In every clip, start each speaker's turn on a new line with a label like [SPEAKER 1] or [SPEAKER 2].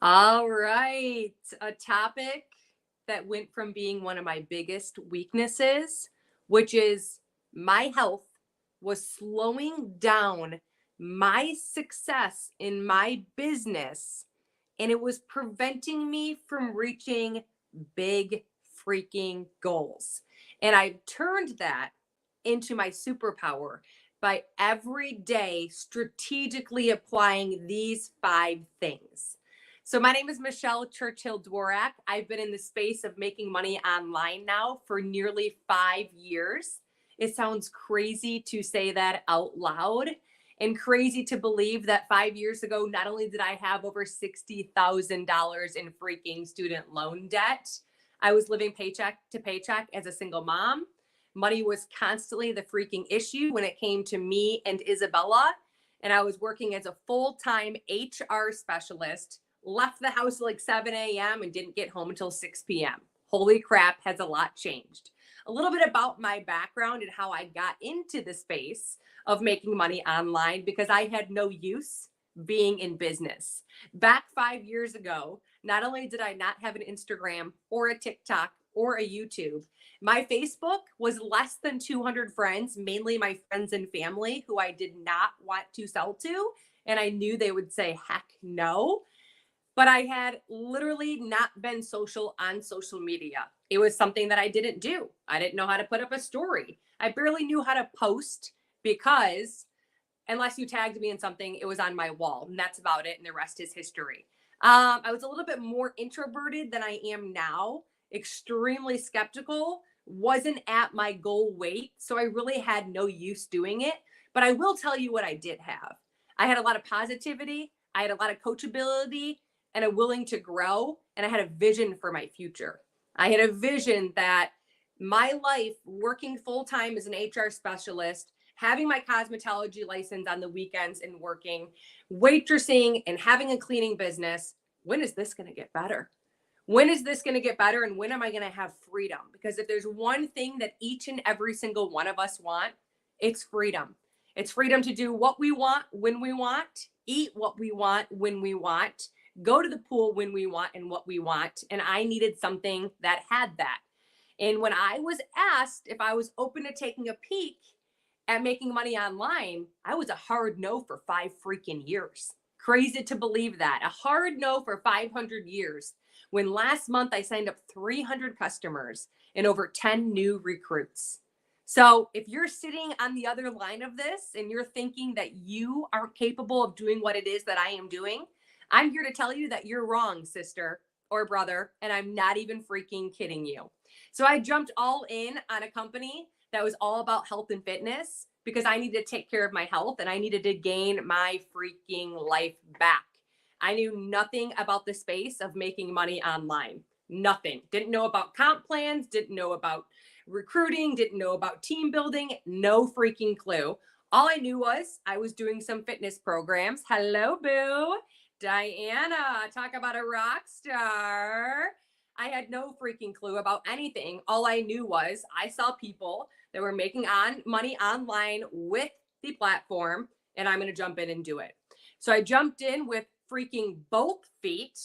[SPEAKER 1] All right. A topic that went from being one of my biggest weaknesses, which is my health, was slowing down my success in my business. And it was preventing me from reaching big freaking goals. And I've turned that into my superpower by every day strategically applying these 5 things. So, my name is Michelle Churchill Dworak. I've been in the space of making money online now for nearly 5 years. It sounds crazy to say that out loud and crazy to believe that 5 years ago, not only did I have over $60,000 in freaking student loan debt, I was living paycheck to paycheck as a single mom. Money was constantly the freaking issue when it came to me and Isabella. And I was working as a full-time HR specialist, left the house at like 7 a.m. and didn't get home until 6 p.m. Holy crap, has a lot changed. A little bit about my background and how I got into the space of making money online, because I had no use being in business. Back 5 years ago, not only did I not have an Instagram or a TikTok or a YouTube, my Facebook was less than 200 friends, mainly my friends and family who I did not want to sell to. And I knew they would say, heck no. But I had literally not been social on social media. It was something that I didn't do. I didn't know how to put up a story. I barely knew how to post because unless you tagged me in something, it was on my wall. And that's about it. And the rest is history. I was a little bit more introverted than I am now, extremely skeptical, wasn't at my goal weight. So I really had no use doing it. But I will tell you what I did have. I had a lot of positivity. I had a lot of coachability and a willing to grow. And I had a vision for my future. I had a vision that my life working full-time as an HR specialist, having my cosmetology license on the weekends and working, waitressing and having a cleaning business, when is this going to get better? When is this going to get better? And when am I going to have freedom? Because if there's one thing that each and every single one of us want, it's freedom. It's freedom to do what we want, when we want, eat what we want, when we want, go to the pool when we want and what we want. And I needed something that had that. And when I was asked if I was open to taking a peek at making money online, I was a hard no for 5 freaking years. Crazy to believe that. A hard no for 500 years. When last month I signed up 300 customers and over 10 new recruits. So if you're sitting on the other line of this and you're thinking that you aren't capable of doing what it is that I am doing, I'm here to tell you that you're wrong, sister or brother, and I'm not even freaking kidding you. So I jumped all in on a company that was all about health and fitness because I needed to take care of my health and I needed to gain my freaking life back. I knew nothing about the space of making money online. Nothing. Didn't know about comp plans, didn't know about recruiting, didn't know about team building, no freaking clue. All I knew was I was doing some fitness programs. Hello, boo. Diana, talk about a rock star. I had no freaking clue about anything. All I knew was I saw people that were making money online with the platform, and I'm going to jump in and do it. So I jumped in with freaking both feet.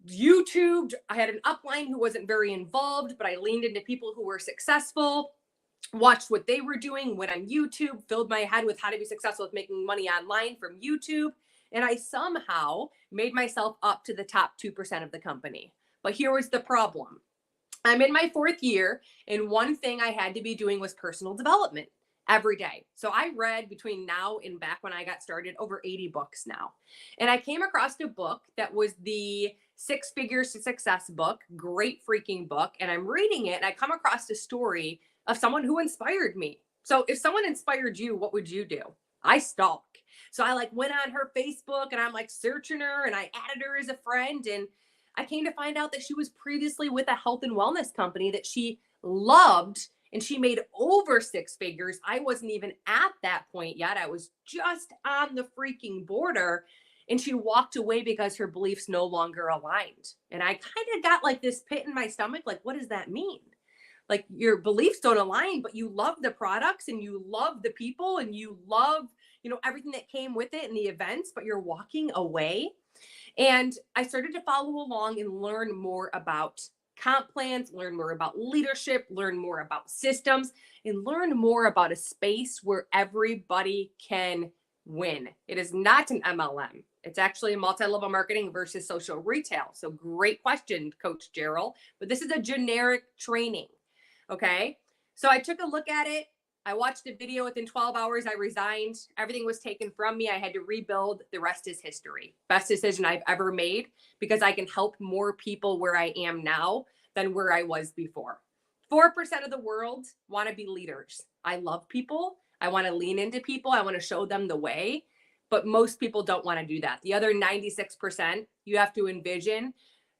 [SPEAKER 1] YouTubed. I had an upline who wasn't very involved, but I leaned into people who were successful, watched what they were doing, went on YouTube, filled my head with how to be successful with making money online from YouTube. And I somehow made myself up to the top 2% of the company. But here was the problem. I'm in my 4th year, and one thing I had to be doing was personal development every day. So I read between now and back when I got started over 80 books now. And I came across a book that was the 6 Figures to Success book, great freaking book. And I'm reading it and I come across a story of someone who inspired me. So if someone inspired you, what would you do? I stalk. So I went on her Facebook and I'm searching her and I added her as a friend. And I came to find out that she was previously with a health and wellness company that she loved and she made over 6 figures. I wasn't even at that point yet. I was just on the freaking border. And she walked away because her beliefs no longer aligned. And I kind of got this pit in my stomach. What does that mean? Your beliefs don't align, but you love the products and you love the people and you love, everything that came with it and the events, but you're walking away. And I started to follow along and learn more about comp plans, learn more about leadership, learn more about systems, and learn more about a space where everybody can win. It is not an MLM. It's actually a multi-level marketing versus social retail. So great question, Coach Gerald. But this is a generic training. Okay. So I took a look at it. I watched a video. Within 12 hours, I resigned. Everything was taken from me. I had to rebuild. The rest is history. Best decision I've ever made, because I can help more people where I am now than where I was before. 4% of the world want to be leaders. I love people. I want to lean into people. I want to show them the way. But most people don't want to do that. The other 96%, you have to envision,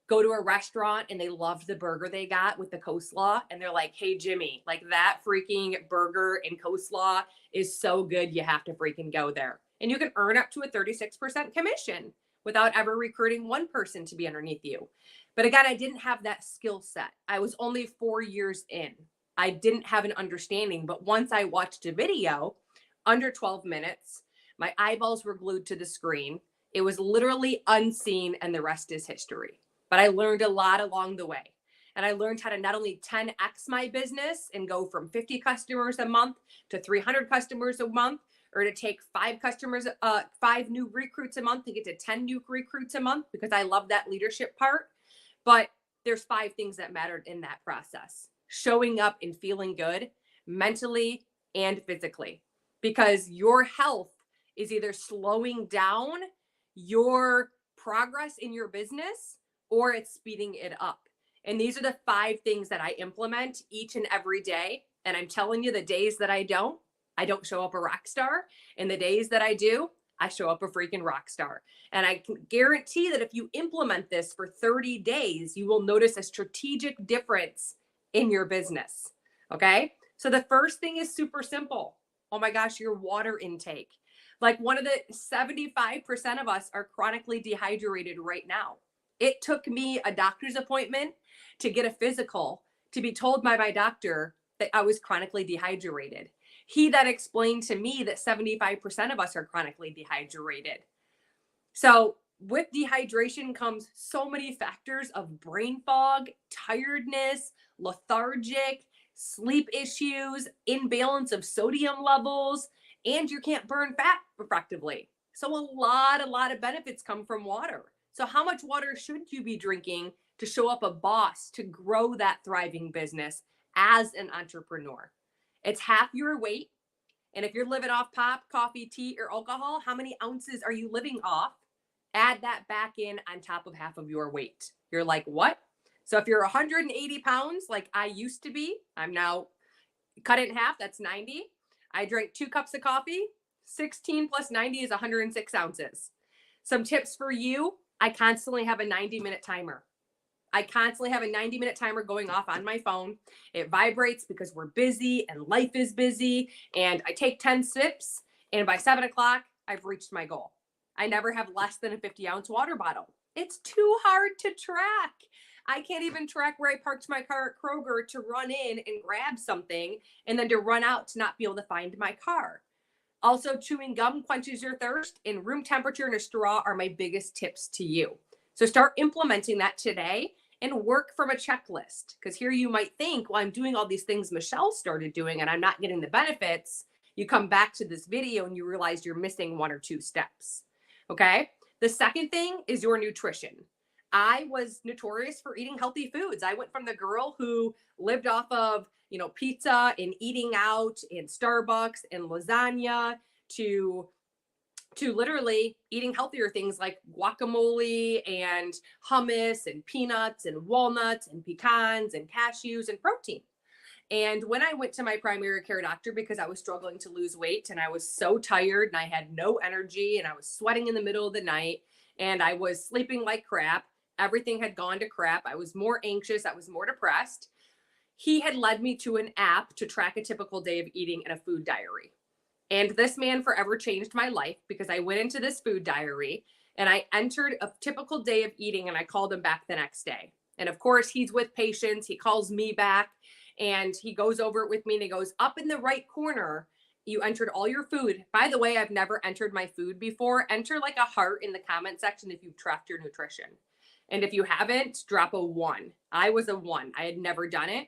[SPEAKER 1] go to a restaurant and they loved the burger they got with the coleslaw. And they're like, hey, Jimmy, like that freaking burger and coleslaw is so good. You have to freaking go there. And you can earn up to a 36% commission without ever recruiting one person to be underneath you. But again, I didn't have that skill set. I was only 4 years in. I didn't have an understanding. But once I watched a video under 12 minutes, my eyeballs were glued to the screen. It was literally unseen, and the rest is history. But I learned a lot along the way. And I learned how to not only 10x my business and go from 50 customers a month to 300 customers a month, or to take 5 new recruits a month to get to 10 new recruits a month, because I love that leadership part. But there's 5 things that mattered in that process: showing up and feeling good mentally and physically, because your health is either slowing down your progress in your business or it's speeding it up. And these are the 5 things that I implement each and every day. And I'm telling you, the days that I don't show up a rock star. And the days that I do, I show up a freaking rock star. And I can guarantee that if you implement this for 30 days, you will notice a strategic difference in your business. Okay. So the first thing is super simple. Oh my gosh, your water intake. Like, one of the 75% of us are chronically dehydrated right now. It took me a doctor's appointment to get a physical to be told by my doctor that I was chronically dehydrated. He then explained to me that 75% of us are chronically dehydrated. So with dehydration comes so many factors of brain fog, tiredness, lethargic, sleep issues, imbalance of sodium levels, and you can't burn fat effectively. So a lot of benefits come from water. So how much water should you be drinking to show up a boss, to grow that thriving business as an entrepreneur? It's half your weight. And if you're living off pop, coffee, tea, or alcohol, how many ounces are you living off? Add that back in on top of half of your weight. You're like, what? So if you're 180 pounds, like I used to be, I'm now cut it in half, that's 90. I drank 2 cups of coffee. 16 plus 90 is 106 ounces. Some tips for you: I constantly have a 90-minute timer. I constantly have a 90-minute timer going off on my phone. It vibrates because we're busy and life is busy. And I take 10 sips, and by 7 o'clock, I've reached my goal. I never have less than a 50-ounce water bottle. It's too hard to track. I can't even track where I parked my car at Kroger to run in and grab something, and then to run out to not be able to find my car. Also, chewing gum quenches your thirst, and room temperature and a straw are my biggest tips to you. So start implementing that today and work from a checklist. Because here you might think, well, I'm doing all these things Michelle started doing and I'm not getting the benefits. You come back to this video and you realize you're missing 1 or 2 steps. Okay. The second thing is your nutrition. I was notorious for eating healthy foods. I went from the girl who lived off of, pizza and eating out and Starbucks and lasagna to literally eating healthier things like guacamole and hummus and peanuts and walnuts and pecans and cashews and protein. And when I went to my primary care doctor, because I was struggling to lose weight and I was so tired and I had no energy and I was sweating in the middle of the night and I was sleeping like crap, everything had gone to crap. I was more anxious. I was more depressed. He had led me to an app to track a typical day of eating in a food diary. And this man forever changed my life, because I went into this food diary and I entered a typical day of eating and I called him back the next day. And of course, he's with patients. He calls me back and he goes over it with me and he goes, up in the right corner You entered all your food. By the way, I've never entered my food before. Enter like a heart in the comment section if you've tracked your nutrition. And if you haven't, drop a 1. I was a 1. I had never done it.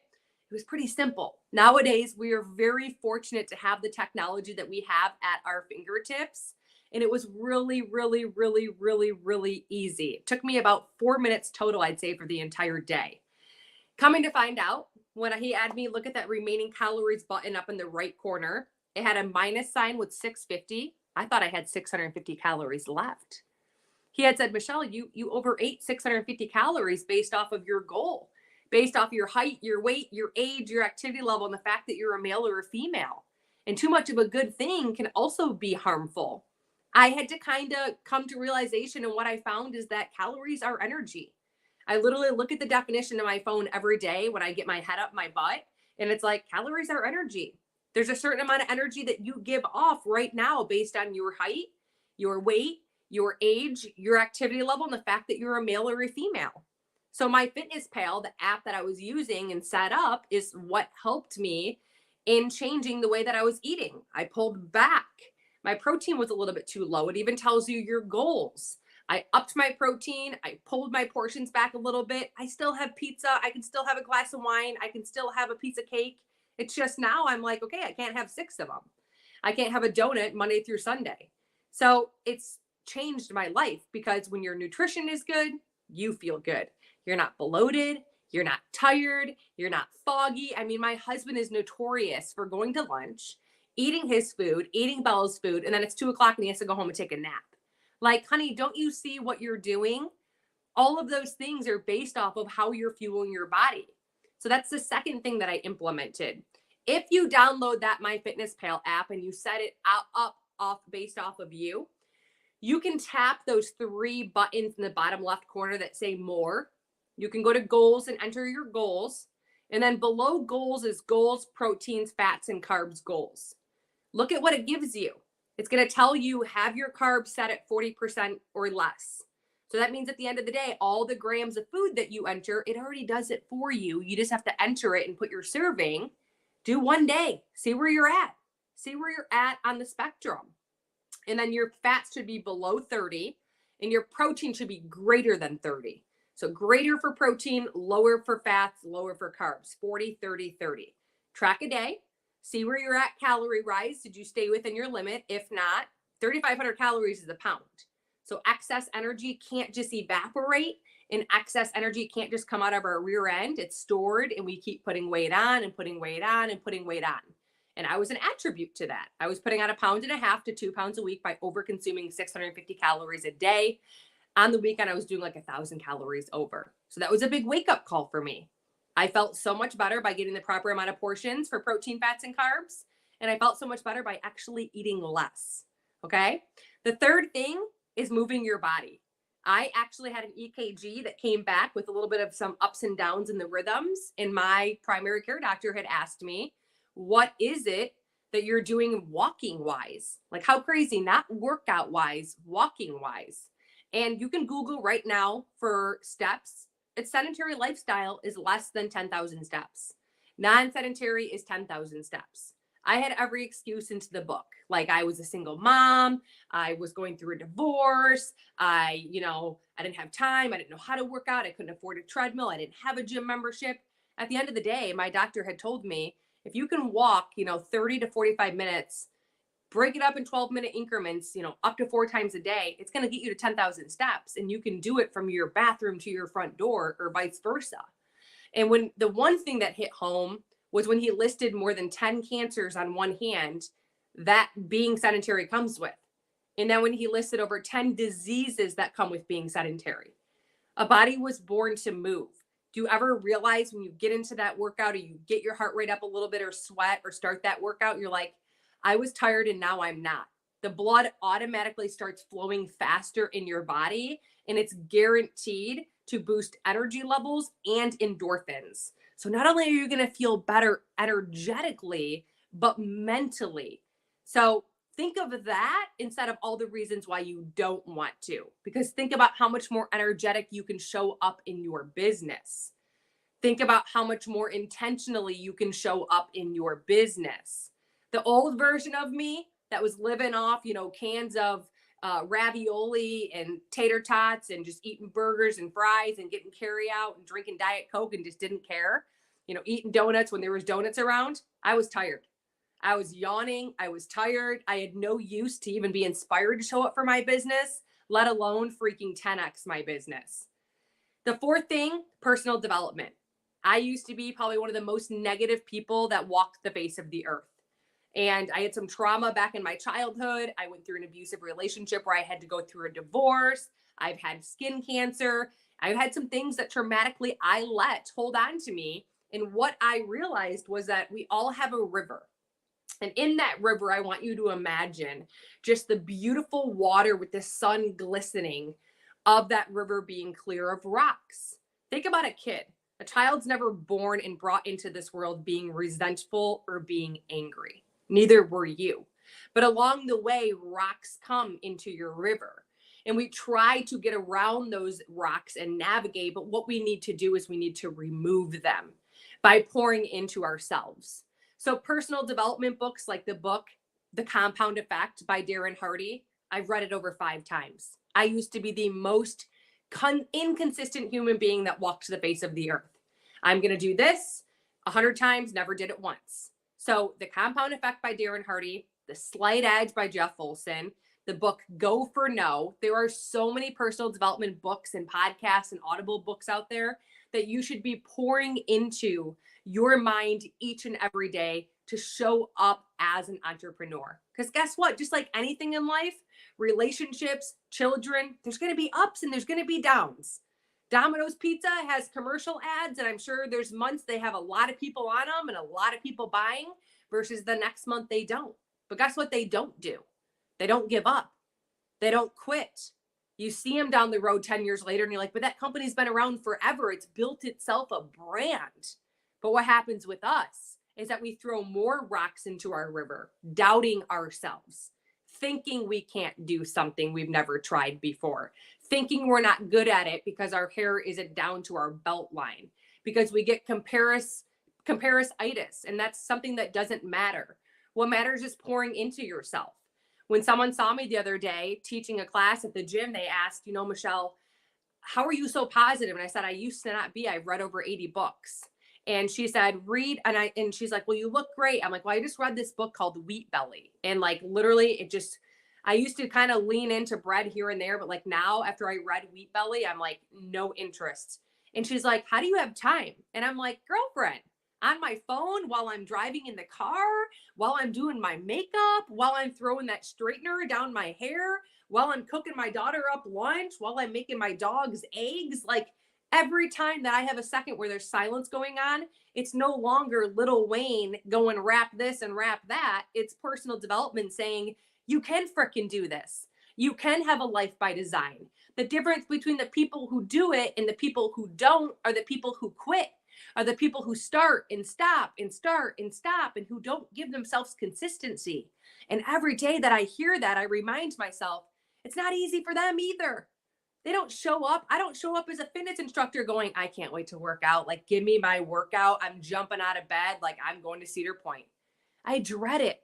[SPEAKER 1] It was pretty simple. Nowadays, we are very fortunate to have the technology that we have at our fingertips. And it was really, really, really, really, really easy. It took me about 4 minutes total, I'd say, for the entire day. Coming to find out, when he had me look at that remaining calories button up in the right corner, it had a minus sign with 650. I thought I had 650 calories left. He had said, Michelle, you overate 650 calories based off of your goal, based off your height, your weight, your age, your activity level, and the fact that you're a male or a female. And too much of a good thing can also be harmful. I had to kind of come to realization, and what I found is that calories are energy. I literally look at the definition of my phone every day when I get my head up my butt, and it's like calories are energy. There's a certain amount of energy that you give off right now based on your height, your weight, your age, your activity level, and the fact that you're a male or a female. So my FitnessPal, the app that I was using and set up, is what helped me in changing the way that I was eating. I pulled back. My protein was a little bit too low. It even tells you your goals. I upped my protein. I pulled my portions back a little bit. I still have pizza. I can still have a glass of wine. I can still have a piece of cake. It's just now I'm like, okay, I can't have 6 of them. I can't have a donut Monday through Sunday. So it's changed my life, because when your nutrition is good, you feel good. You're not bloated. You're not tired. You're not foggy. I mean, my husband is notorious for going to lunch, eating his food, eating Bella's food, and then it's 2:00 and he has to go home and take a nap. Like, honey, don't you see what you're doing? All of those things are based off of how you're fueling your body. So that's the second thing that I implemented. If you download that MyFitnessPal app and you set it up based off of you, you can tap those 3 buttons in the bottom left corner that say more. You can go to goals and enter your goals. And then below goals is goals, proteins, fats, and carbs goals. Look at what it gives you. It's going to tell you have your carbs set at 40% or less. So that means at the end of the day, all the grams of food that you enter, it already does it for you. You just have to enter it and put your serving. Do 1 day. See where you're at. See where you're at on the spectrum. And then your fats should be below 30 and your protein should be greater than 30. So greater for protein, lower for fats, lower for carbs, 40, 30, 30. Track a day. See where you're at calorie rise. Did you stay within your limit? If not, 3,500 calories is a pound. So excess energy can't just evaporate, and excess energy can't just come out of our rear end. It's stored, and we keep putting weight on and putting weight on and putting weight on. And I was an attribute to that. I was putting on 1.5 pounds to 2 pounds a week by over consuming 650 calories a day. On the weekend, I was doing like 1,000 calories over. So that was a big wake up call for me. I felt so much better by getting the proper amount of portions for protein, fats, and carbs. And I felt so much better by actually eating less. Okay. The third thing is moving your body. I actually had an EKG that came back with a little bit of some ups and downs in the rhythms. And my primary care doctor had asked me, what is it that you're doing walking wise? Like, how crazy, not workout wise, walking wise. And you can Google right now for steps. Its sedentary lifestyle is less than 10,000 steps. Non-sedentary is 10,000 steps. I had every excuse into the book. Like, I was a single mom. I was going through a divorce. I didn't have time. I didn't know how to work out. I couldn't afford a treadmill. I didn't have a gym membership. At the end of the day, my doctor had told me, if you can walk, 30 to 45 minutes, break it up in 12-minute increments, up to 4 times a day, it's going to get you to 10,000 steps. And you can do it from your bathroom to your front door or vice versa. And when the one thing that hit home was when he listed more than 10 cancers on one hand that being sedentary comes with. And then when he listed over 10 diseases that come with being sedentary. A body was born to move. Do you ever realize when you get into that workout or you get your heart rate up a little bit or sweat or start that workout, you're like, I was tired and now I'm not. The blood automatically starts flowing faster in your body, and it's guaranteed to boost energy levels and endorphins. So not only are you going to feel better energetically, but mentally. So think of that instead of all the reasons why you don't want to, because think about how much more energetic you can show up in your business. Think about how much more intentionally you can show up in your business. The old version of me that was living off, cans of ravioli and tater tots and just eating burgers and fries and getting carry out and drinking Diet Coke and just didn't care, eating donuts when there was donuts around. I was tired. I was yawning. I was tired. I had no use to even be inspired to show up for my business, let alone freaking 10x my business. The fourth thing, personal development. I used to be probably one of the most negative people that walked the face of the earth. And I had some trauma back in my childhood. I went through an abusive relationship where I had to go through a divorce. I've had skin cancer. I've had some things that traumatically I let hold on to me. And what I realized was that we all have a river. And in that river, I want you to imagine just the beautiful water with the sun glistening of that river being clear of rocks. Think about a kid. A child's never born and brought into this world being resentful or being angry. Neither were you. But along the way, rocks come into your river. And we try to get around those rocks and navigate. But what we need to do is we need to remove them by pouring into ourselves. So personal development books like the book, The Compound Effect by Darren Hardy, I've read it over 5 times. I used to be the most inconsistent human being that walked the face of the earth. I'm going to do this 100 times, never did it once. So The Compound Effect by Darren Hardy, The Slight Edge by Jeff Olson, the book Go for No. There are so many personal development books and podcasts and audible books out there that you should be pouring into your mind each and every day to show up as an entrepreneur. Because guess what? Just like anything in life, relationships, children, there's going to be ups and there's going to be downs. Domino's Pizza has commercial ads, and I'm sure there's months they have a lot of people on them and a lot of people buying versus the next month they don't. But guess what they don't do? They don't give up. They don't quit. You see them down the road 10 years later and you're like, but that company's been around forever. It's built itself a brand. But what happens with us is that we throw more rocks into our river, doubting ourselves, thinking we can't do something we've never tried before, thinking we're not good at it because our hair isn't down to our belt line, because we get comparisitis, and that's something that doesn't matter. What matters is pouring into yourself. When someone saw me the other day teaching a class at the gym, they asked, Michelle, how are you so positive? And I said, I used to not be. I've read over 80 books. And she said, read. And she's like, well, you look great. I'm like, well, I just read this book called Wheat Belly. And like, literally I used to kind of lean into bread here and there. But like now after I read Wheat Belly, I'm like, no interest. And she's like, how do you have time? And I'm like, girlfriend, on my phone while I'm driving in the car, while I'm doing my makeup, while I'm throwing that straightener down my hair, while I'm cooking my daughter up lunch, while I'm making my dog's eggs. Like every time that I have a second where there's silence going on, it's no longer Lil Wayne going rap this and rap that. It's personal development saying, you can fricking do this. You can have a life by design. The difference between the people who do it and the people who don't are the people who quit. Are the people who start and stop and start and stop and who don't give themselves consistency. And every day that I hear that, I remind myself, it's not easy for them either. They don't show up. I don't show up as a fitness instructor going, I can't wait to work out. Like, give me my workout. I'm jumping out of bed like I'm going to Cedar Point. I dread it,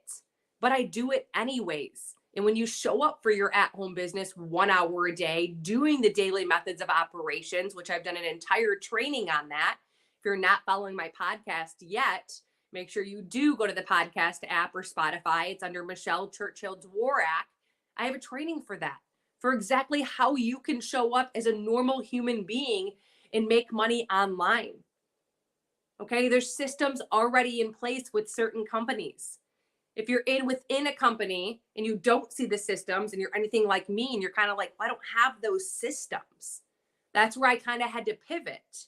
[SPEAKER 1] but I do it anyways. And when you show up for your at-home business 1 hour a day, doing the daily methods of operations, which I've done an entire training on that. If you're not following my podcast yet, make sure you do go to the podcast app or Spotify. It's under Michelle Churchill Dworak. I have a training for that, for exactly how you can show up as a normal human being and make money online. Okay, there's systems already in place with certain companies. If you're within a company and you don't see the systems and you're anything like me and you're kind of like, well, I don't have those systems. That's where I kind of had to pivot.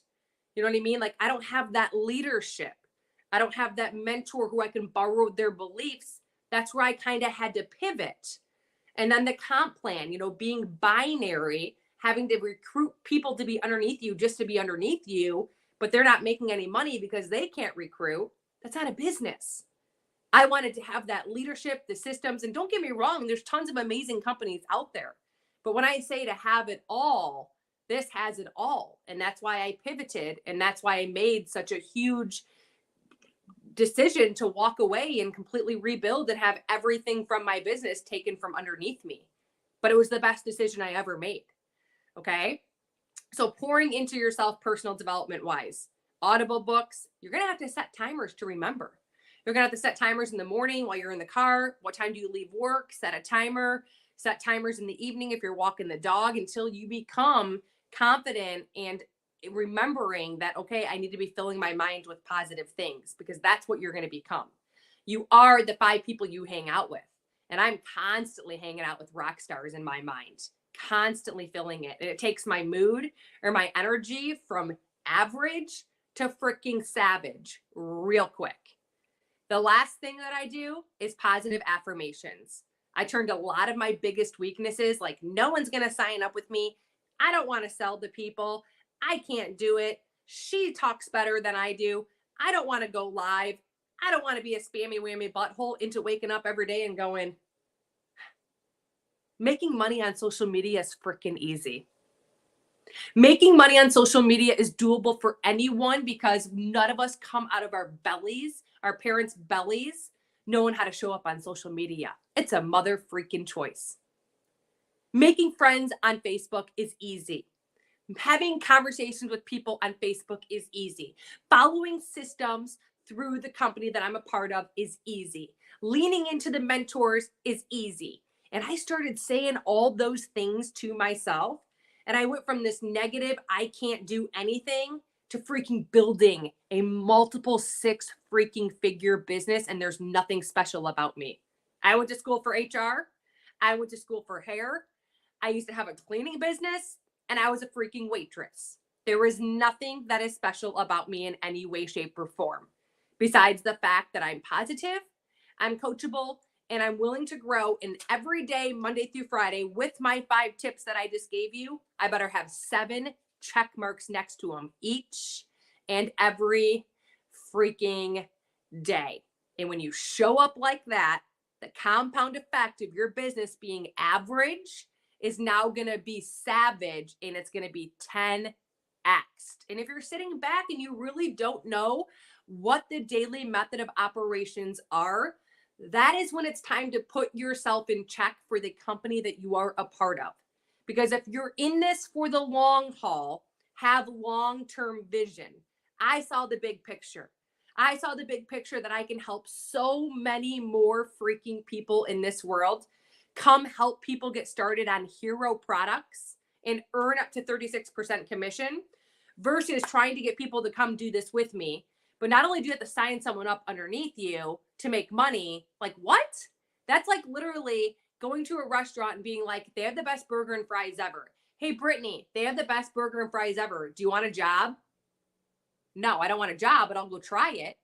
[SPEAKER 1] You know what I mean? Like, I don't have that leadership. I don't have that mentor who I can borrow their beliefs. That's where I kind of had to pivot. And then the comp plan, being binary, having to recruit people to be underneath you just to be underneath you, but they're not making any money because they can't recruit. That's not a business. I wanted to have that leadership, the systems, and don't get me wrong, there's tons of amazing companies out there. But when I say to have it all, this has it all. And that's why I pivoted. And that's why I made such a huge decision to walk away and completely rebuild and have everything from my business taken from underneath me. But it was the best decision I ever made. Okay. So pouring into yourself personal development wise, Audible books, you're going to have to set timers to remember. You're going to have to set timers in the morning while you're in the car. What time do you leave work? Set a timer. Set timers in the evening if you're walking the dog until you become confident and remembering that, okay, I need to be filling my mind with positive things, because that's what you're going to become. You are the 5 people you hang out with. And I'm constantly hanging out with rock stars in my mind, constantly filling it. And it takes my mood or my energy from average to freaking savage real quick. The last thing that I do is positive affirmations. I turned a lot of my biggest weaknesses, like no one's going to sign up with me. I don't want to sell to people. I can't do it. She talks better than I do. I don't want to go live. I don't want to be a spammy whammy butthole, into waking up every day and going, making money on social media is freaking easy. Making money on social media is doable for anyone, because none of us come out of our bellies, our parents' bellies, knowing how to show up on social media. It's a mother freaking choice. Making friends on Facebook is easy. Having conversations with people on Facebook is easy. Following systems through the company that I'm a part of is easy. Leaning into the mentors is easy. And I started saying all those things to myself. And I went from this negative, I can't do anything, to freaking building a multiple 6 freaking figure business. And there's nothing special about me. I went to school for HR. I went to school for hair. I used to have a cleaning business, and I was a freaking waitress. There is nothing that is special about me in any way, shape, or form, besides the fact that I'm positive, I'm coachable, and I'm willing to grow. And every day, Monday through Friday, with my 5 tips that I just gave you, I better have 7 check marks next to them each and every freaking day. And when you show up like that, the compound effect of your business being average is now going to be savage, and it's going to be 10x'd. And if you're sitting back and you really don't know what the daily method of operations are, that is when it's time to put yourself in check for the company that you are a part of. Because if you're in this for the long haul, have long-term vision. I saw the big picture. I saw the big picture that I can help so many more freaking people in this world. Come help people get started on hero products and earn up to 36% commission, versus trying to get people to come do this with me. But not only do you have to sign someone up underneath you to make money, like what? That's like literally going to a restaurant and being like, they have the best burger and fries ever. Hey, Brittany, they have the best burger and fries ever. Do you want a job? No, I don't want a job, but I'll go try it.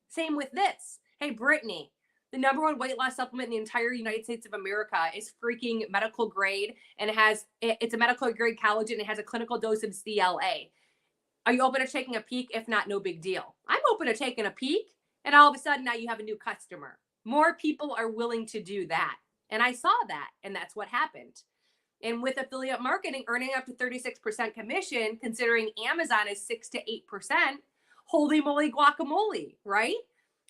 [SPEAKER 1] Same with this. Hey, Brittany, the number 1 weight loss supplement in the entire United States of America is freaking medical grade, and it's a medical grade collagen. It has a clinical dose of CLA. Are you open to taking a peek? If not, no big deal. I'm open to taking a peek, and all of a sudden now you have a new customer. More people are willing to do that. And I saw that, and that's what happened. And with affiliate marketing, earning up to 36% commission, considering Amazon is 6 to 8%, holy moly guacamole, right?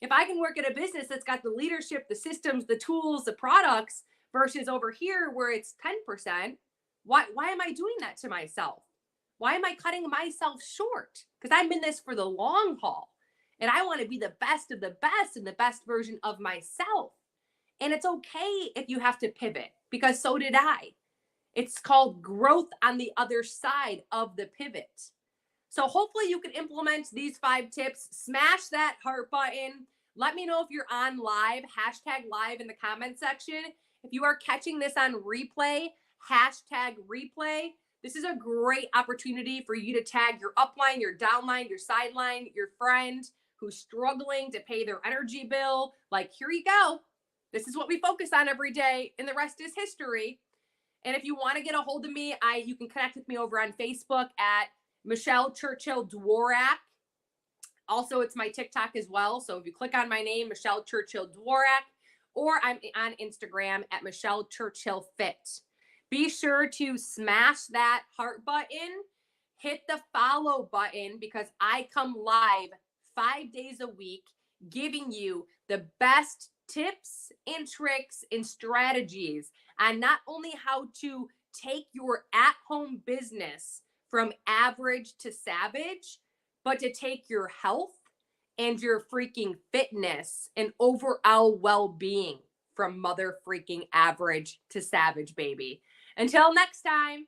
[SPEAKER 1] If I can work at a business that's got the leadership, the systems, the tools, the products, versus over here where it's 10%, why am I doing that to myself? Why am I cutting myself short? Because I'm in this for the long haul, and I want to be the best of the best and the best version of myself. And it's okay if you have to pivot, because so did I. It's called growth on the other side of the pivot. So hopefully you can implement these 5 tips. Smash that heart button. Let me know if you're on live, hashtag live in the comment section. If you are catching this on replay, hashtag replay. This is a great opportunity for you to tag your upline, your downline, your sideline, your friend who's struggling to pay their energy bill. Like, here you go. This is what we focus on every day, and the rest is history. And if you want to get a hold of me, you can connect with me over on Facebook at Michelle Churchill Dworak. Also, it's my TikTok as well. So if you click on my name, Michelle Churchill Dworak, or I'm on Instagram at Michelle Churchill Fit. Be sure to smash that heart button, hit the follow button, because I come live 5 days a week, giving you the best tips and tricks and strategies on not only how to take your at home business from average to savage, but to take your health and your freaking fitness and overall well being from mother freaking average to savage, baby. Until next time.